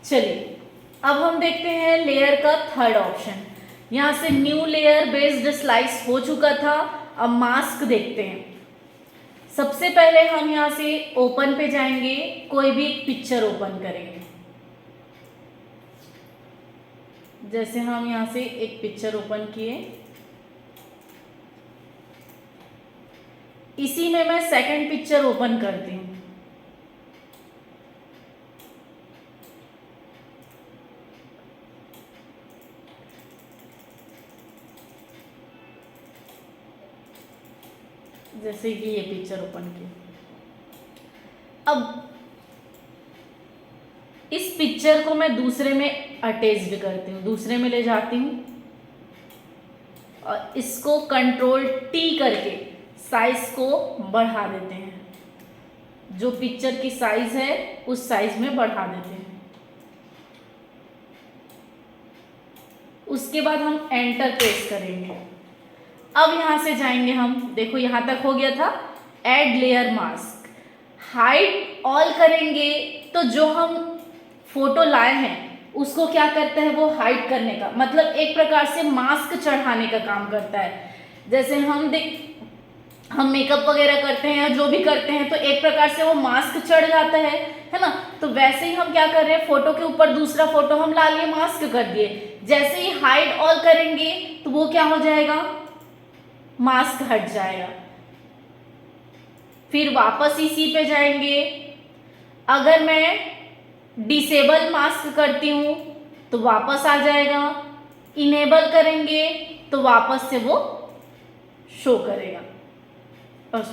चलिए अब हम देखते हैं लेयर का थर्ड ऑप्शन। यहाँ से न्यू लेयर बेस्ड स्लाइस हो चुका था। अब मास्क देखते हैं। सबसे पहले हम यहाँ से ओपन पे जाएंगे, कोई भी एक पिक्चर ओपन करेंगे। जैसे हम यहाँ से एक पिक्चर ओपन किए, इसी में मैं सेकंड पिक्चर ओपन करती हूँ। जैसे कि ये पिक्चर ओपन की। अब इस पिक्चर को मैं दूसरे में अटैच भी करती हूँ, दूसरे में ले जाती हूँ और इसको कंट्रोल टी करके साइज को बढ़ा देते हैं। जो पिक्चर की साइज है उस साइज में बढ़ा देते हैं। उसके बाद हम एंटर प्रेस करेंगे। अब यहां से जाएंगे हम, देखो यहां तक हो गया था add layer mask. Hide all करेंगे तो जो हम फोटो लाए हैं उसको क्या करता है, वो हाइड करने का, मतलब एक प्रकार से मास्क चढ़ाने का काम करता है। जैसे हम मेकअप वगैरह करते हैं या जो भी करते हैं तो एक प्रकार से वो मास्क चढ़ जाता है ना। तो वैसे ही हम क्या कर रहे हैं, फोटो के ऊपर दूसरा फोटो हम ला लिए, मास्क कर दिए। जैसे ही हाइड ऑल करेंगे तो वो क्या हो जाएगा, मास्क हट जाएगा। फिर वापस इसी पे जाएंगे। अगर मैं डिसेबल मास्क करती हूं तो वापस आ जाएगा। इनेबल करेंगे तो वापस से वो शो करेगा और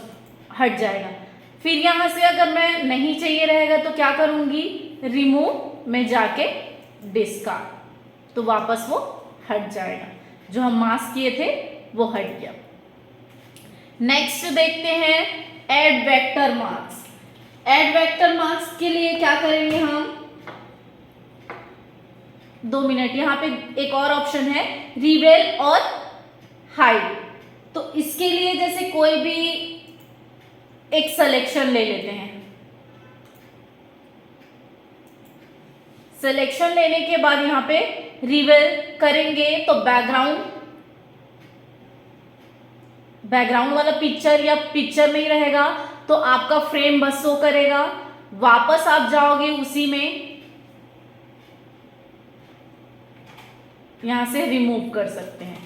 हट जाएगा। फिर यहां से अगर मैं नहीं चाहिए रहेगा तो क्या करूंगी, रिमूव में जाके डिस्कार्ड, तो वापस वो हट जाएगा। जो हम मास्क किए थे वो हट गया। नेक्स्ट देखते हैं add vector marks. Add vector marks के लिए क्या करेंगे हम, 2 मिनट। यहाँ पे एक और ऑप्शन है रिवेल और हाइड। तो इसके लिए जैसे कोई भी एक सिलेक्शन ले लेते हैं। सिलेक्शन लेने के बाद यहाँ पे रिवेल करेंगे तो बैकग्राउंड वाला पिक्चर या पिक्चर नहीं रहेगा, तो आपका फ्रेम बस शो करेगा। वापस आप जाओगे उसी में, यहां से रिमूव कर सकते हैं।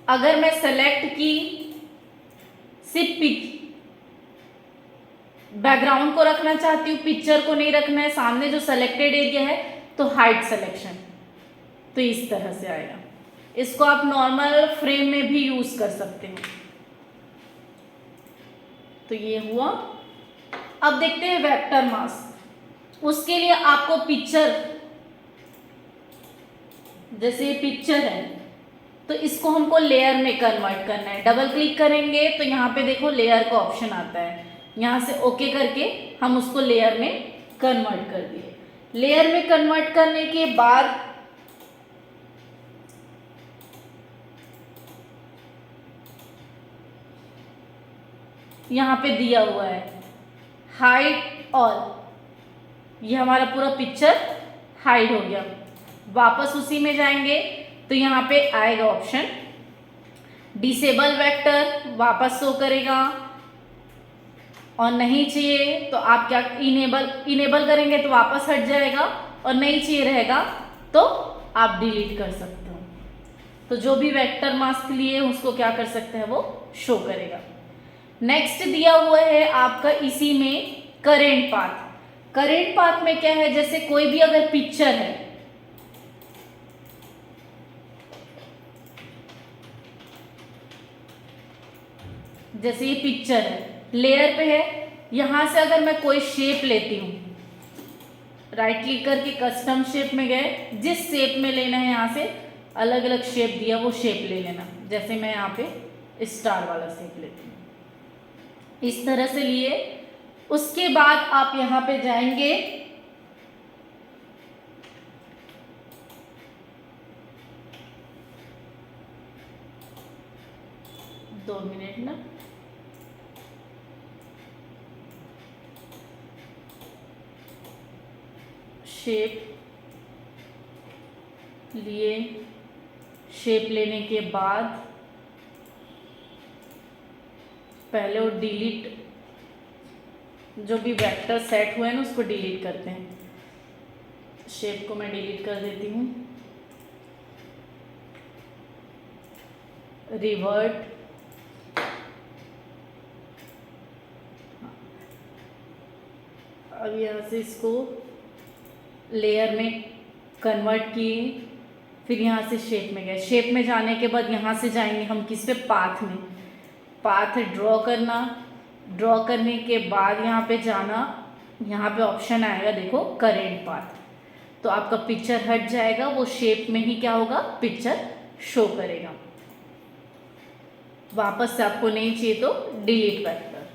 अगर मैं सेलेक्ट की सिर्फ बैकग्राउंड को रखना चाहती हूँ, पिक्चर को नहीं रखना है, सामने जो सेलेक्टेड एरिया है, तो हाइड सिलेक्शन, तो इस तरह से आएगा। इसको आप नॉर्मल फ्रेम में भी यूज कर सकते हो। तो ये हुआ। अब देखते हैं वेक्टर मास्क। उसके लिए आपको पिक्चर, जैसे ये पिक्चर है तो इसको हमको लेयर में कन्वर्ट करना है। डबल क्लिक करेंगे तो यहाँ पे देखो लेयर का ऑप्शन आता है, यहाँ से ओके करके हम उसको लेयर में कन्वर्ट कर दिए। लेयर में कन्वर्ट करने के बाद यहाँ पे दिया हुआ है हाइड ऑल, ये हमारा पूरा पिक्चर हाइड हो गया। वापस उसी में जाएंगे तो यहाँ पे आएगा ऑप्शन डिसेबल वेक्टर, वापस शो करेगा। और नहीं चाहिए तो आप क्या, इनेबल करेंगे तो वापस हट जाएगा, और नहीं चाहिए रहेगा तो आप डिलीट कर सकते हो। तो जो भी वेक्टर मास्क लिए उसको क्या कर सकते हैं, वो शो करेगा। नेक्स्ट दिया हुआ है आपका इसी में करेंट पाथ। करेंट पाथ में क्या है, जैसे कोई भी अगर पिक्चर है, जैसे ये पिक्चर है, लेयर पे है, यहां से अगर मैं कोई शेप लेती हूं, राइट क्लिक करके कस्टम शेप में गए, जिस शेप में लेना है यहां से अलग अलग शेप दिया, वो शेप ले लेना। जैसे मैं यहाँ पे स्टार वाला शेप लेती हूँ, इस तरह से लिए। उसके बाद आप यहाँ पे जाएंगे, दो मिनट ना, शेप लिए, शेप लेने के बाद पहले वो डिलीट, जो भी वेक्टर सेट हुए हैं ना उसको डिलीट करते हैं। शेप को मैं डिलीट कर देती हूँ। रिवर्ट, अब यहाँ से इसको लेयर में कन्वर्ट किए, फिर यहाँ से शेप में गए। शेप में जाने के बाद यहाँ से जाएंगे हम किस पे, पाथ में। पाथ ड्रॉ करना, ड्रॉ करने के बाद यहाँ पे जाना, यहाँ पे ऑप्शन आएगा देखो करेंट पाथ, तो आपका पिक्चर हट जाएगा, वो शेप में ही क्या होगा, पिक्चर शो करेगा। वापस से आपको नहीं चाहिए तो डिलीट वेक्टर,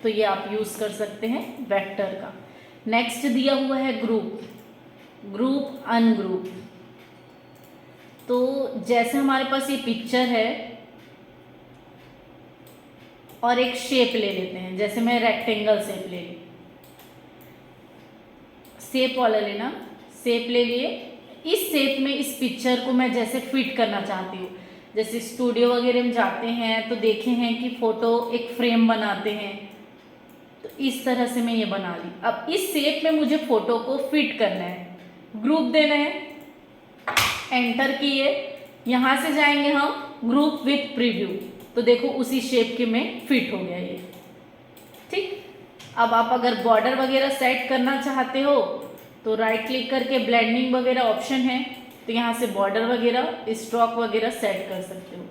तो ये आप यूज़ कर सकते हैं वेक्टर का। नेक्स्ट दिया हुआ है ग्रुप, ग्रुप अनग्रुप। तो जैसे हमारे पास ये पिक्चर है और एक शेप ले लेते हैं, जैसे मैं रेक्टेंगल शेप ले ली, शेप वाला लेना, शेप ले लिए। इस शेप में इस पिक्चर को मैं जैसे फिट करना चाहती हूँ, जैसे स्टूडियो वगैरह में जाते हैं तो देखे हैं कि फ़ोटो एक फ्रेम बनाते हैं, तो इस तरह से मैं ये बना ली। अब इस शेप में मुझे फ़ोटो को फिट करना है, ग्रुप देना है, एंटर किए, यहाँ से जाएंगे हम ग्रुप विथ प्रीव्यू, तो देखो उसी शेप के में फिट हो गया ये। ठीक, अब आप अगर बॉर्डर वगैरह सेट करना चाहते हो तो राइट क्लिक करके ब्लेंडिंग वगैरह ऑप्शन है, तो यहाँ से बॉर्डर वगैरह स्ट्रोक वगैरह सेट कर सकते हो।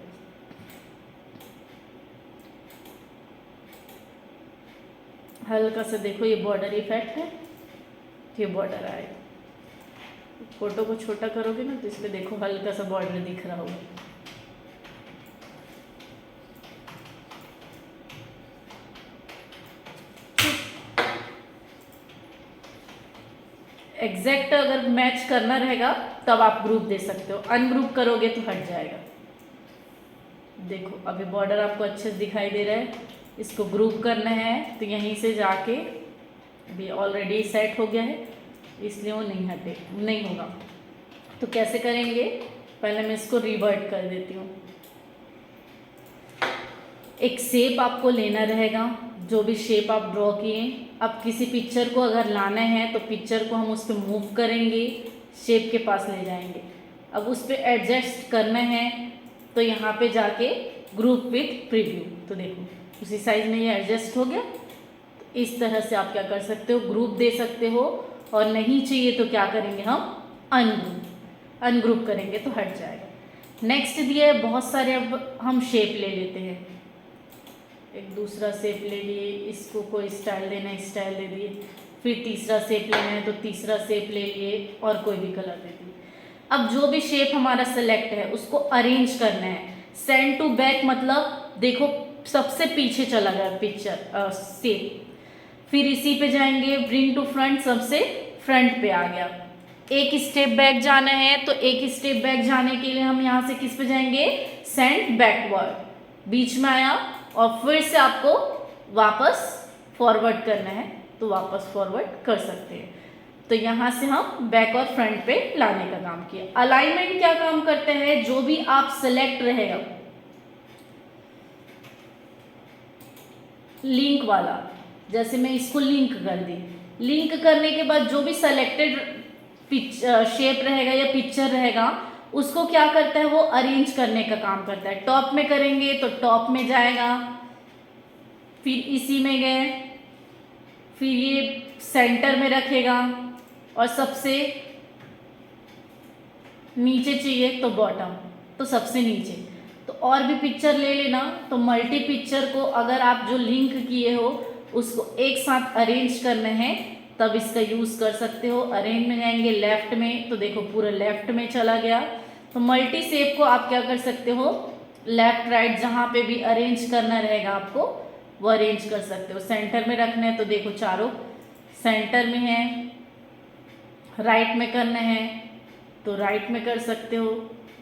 हल्का सा देखो ये बॉर्डर इफेक्ट है, ये बॉर्डर आएगा। फोटो को छोटा करोगे ना तो इसमें देखो हल्का सा बॉर्डर दिख रहा होगा। एग्जैक्ट अगर मैच करना रहेगा तब आप ग्रुप दे सकते हो, अनग्रुप करोगे तो हट जाएगा। देखो अभी बॉर्डर आपको अच्छे से दिखाई दे रहा है, इसको ग्रुप करना है तो यहीं से जाके, अभी ऑलरेडी सेट हो गया है इसलिए वो नहीं हटे, नहीं होगा। तो कैसे करेंगे, पहले मैं इसको रिवर्ट कर देती हूँ। एक शेप आपको लेना रहेगा, जो भी शेप आप ड्रॉ किए। अब किसी पिक्चर को अगर लाना है तो पिक्चर को हम उस पर मूव करेंगे, शेप के पास ले जाएंगे। अब उस पर एडजस्ट करना है तो यहाँ पे जाके ग्रुप विथ प्रीव्यू, तो देखो उसी साइज में ये एडजस्ट हो गया। तो इस तरह से आप क्या कर सकते हो, ग्रुप दे सकते हो, और नहीं चाहिए तो क्या करेंगे हम अनग्रुप, अनग्रुप करेंगे तो हट जाएगा। नेक्स्ट दिया है बहुत सारे, अब हम शेप ले लेते हैं। एक दूसरा शेप ले लिए, इसको कोई स्टाइल देना है स्टाइल दे दिए, फिर तीसरा शेप लेना है तो तीसरा शेप ले लिए और कोई भी कलर दे दिए। अब जो भी शेप हमारा सेलेक्ट है उसको अरेंज करना है। सेंड टू बैक मतलब देखो सबसे पीछे चला गया पिक्चर शेप, फिर इसी पे जाएंगे ब्रिंग टू फ्रंट, सबसे फ्रंट पे आ गया। एक स्टेप बैक जाना है तो एक स्टेप बैक जाने के लिए हम यहाँ से किस पे जाएंगे, सेंड बैकवर्ड, बीच में आया और फिर से आपको वापस फॉरवर्ड करना है तो वापस फॉरवर्ड कर सकते हैं। तो यहाँ से हम बैक और फ्रंट पे लाने का काम किया। अलाइनमेंट क्या काम करते हैं, जो भी आप सेलेक्ट रहेगा लिंक वाला, जैसे मैं इसको लिंक कर दी, लिंक करने के बाद जो भी सेलेक्टेड शेप रहेगा या पिक्चर रहेगा उसको क्या करता है, वो अरेंज करने का काम करता है। टॉप में करेंगे तो टॉप में जाएगा, फिर इसी में गए, फिर ये सेंटर में रखेगा, और सबसे नीचे चाहिए तो बॉटम, तो सबसे नीचे। तो और भी पिक्चर ले लेना, तो मल्टी पिक्चर को अगर आप जो लिंक किए हो उसको एक साथ अरेंज करना है तब इसका यूज़ कर सकते हो। अरेंज में जाएंगे लेफ्ट में तो देखो पूरा लेफ्ट में चला गया। तो मल्टी शेप को आप क्या कर सकते हो, लेफ्ट राइट जहाँ पे भी अरेंज करना रहेगा आपको वो अरेंज कर सकते हो। सेंटर में रखना है तो देखो चारों सेंटर में है, राइट में करना है तो राइट में कर सकते हो।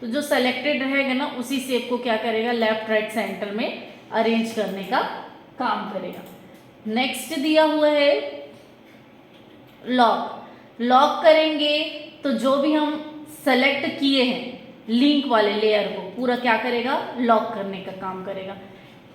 तो जो सेलेक्टेड रहेगा ना उसी शेप को क्या करेगा, लेफ्ट राइट सेंटर में अरेंज करने का काम करेगा। नेक्स्ट दिया हुआ है लॉक। लॉक करेंगे तो जो भी हम सेलेक्ट किए हैं लिंक वाले लेयर को पूरा क्या करेगा, लॉक करने का काम करेगा।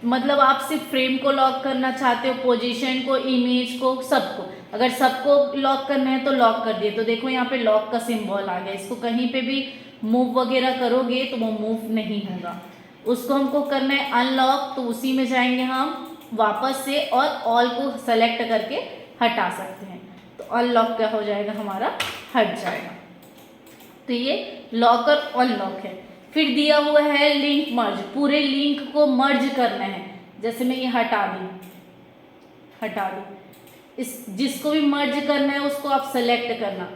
मतलब आप सिर्फ फ्रेम को लॉक करना चाहते हो, पोजीशन को, इमेज को, सबको। अगर सबको लॉक करना है तो लॉक कर दिए, तो देखो यहाँ पे लॉक का सिंबल आ गया। इसको कहीं पे भी मूव वगैरह करोगे तो वो मूव नहीं होगा। उसको हमको करना है अनलॉक, तो उसी में जाएंगे हम वापस से और ऑल को सेलेक्ट करके हटा सकते हैं। तो अनलॉक क्या हो जाएगा, हमारा हट जाएगा। तो ये लॉक और अनलॉक है। फिर दिया हुआ है लिंक मर्ज, पूरे लिंक को मर्ज करना है। जैसे मैं ये हटा दी, इस जिसको भी मर्ज करना है उसको आप सेलेक्ट करना।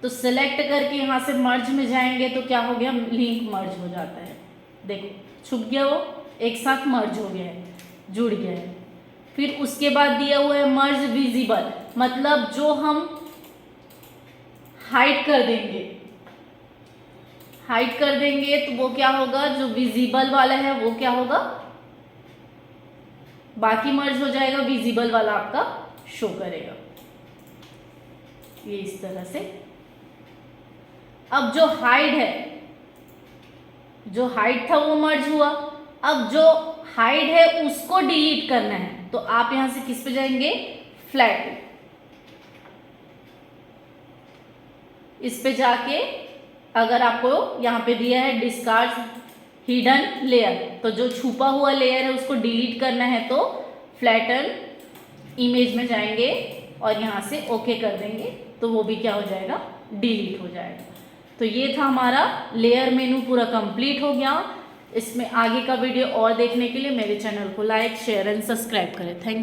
तो सेलेक्ट करके यहाँ से मर्ज में जाएंगे तो क्या हो गया, लिंक मर्ज हो जाता है। देखो छुप गया, वो एक साथ मर्ज हो गया है, जुड़ गया है। फिर उसके बाद दिया हुआ है मर्ज विजिबल, मतलब जो हम हाइड कर देंगे तो वो क्या होगा, जो विजिबल वाला है वो क्या होगा, बाकी मर्ज हो जाएगा, विजिबल वाला आपका शो करेगा। ये इस तरह से। अब जो हाइड है, जो हाइड था वो मर्ज हुआ। अब जो हाइड है उसको डिलीट करना है, तो आप यहां से किस पे जाएंगे, फ्लैट, इस पे जाके अगर आपको यहाँ पे दिया है डिस्कार्ड हिडन लेयर, तो जो छुपा हुआ लेयर है उसको डिलीट करना है तो फ्लैटन इमेज में जाएंगे और यहाँ से ओके कर देंगे, तो वो भी क्या हो जाएगा, डिलीट हो जाएगा। तो ये था हमारा लेयर मेनू पूरा कंप्लीट हो गया। इसमें आगे का वीडियो और देखने के लिए मेरे चैनल को लाइक, शेयर एंड सब्सक्राइब करें। Thank you.